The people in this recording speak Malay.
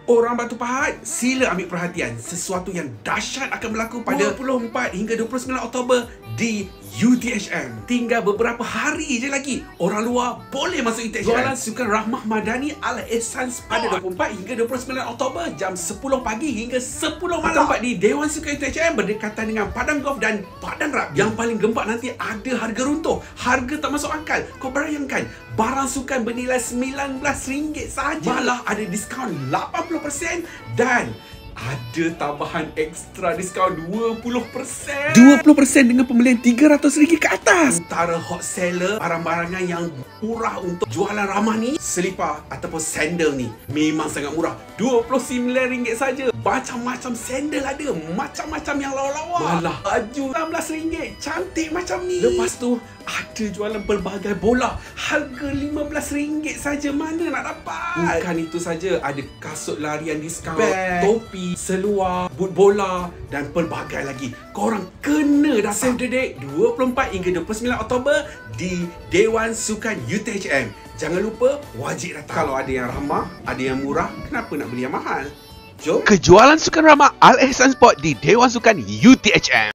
Orang Batu Pahat, sila ambil perhatian. Sesuatu yang dahsyat akan berlaku pada 24 hingga 29 Oktober di UTHM. Tinggal beberapa hari je lagi, orang luar boleh masuk UTHM. Jualan Sukan Rahmah Madani Al-Ihsan pada 24 hingga 29 Oktober jam 10 pagi hingga 10 malam. Tempat di Dewan Sukan UTHM berdekatan dengan padang golf dan padang rap. Yang paling gempak nanti ada harga runtuh. Harga tak masuk akal. Kau bayangkan, barang sukan bernilai RM19 sahaja, malah ada diskaun 80% dan ada tambahan ekstra diskaun 20%. 20% dengan pembelian RM300 ke atas. Antara hot seller barang-barangan yang murah untuk jualan ramah ni, selipar ataupun sandal ni memang sangat murah. RM29 saja. Macam-macam sandal ada, macam-macam yang lawa-lawa. Malah baju RM16, cantik macam ni. Lepas tu ada jualan pelbagai bola, harga RM15 saja. Mana nak dapat? Bukan itu saja, ada kasut larian diskaun, topi, seluar, boot bola dan pelbagai lagi. Korang kena dah save the date 24 hingga 29 Oktober di Dewan Sukan UTHM. Jangan lupa, wajib datang. Kalau ada yang ramah, ada yang murah, kenapa nak beli yang mahal? Jom. Kejualan Sukan Rahmah Al-Ihsan Sport di Dewan Sukan UTHM.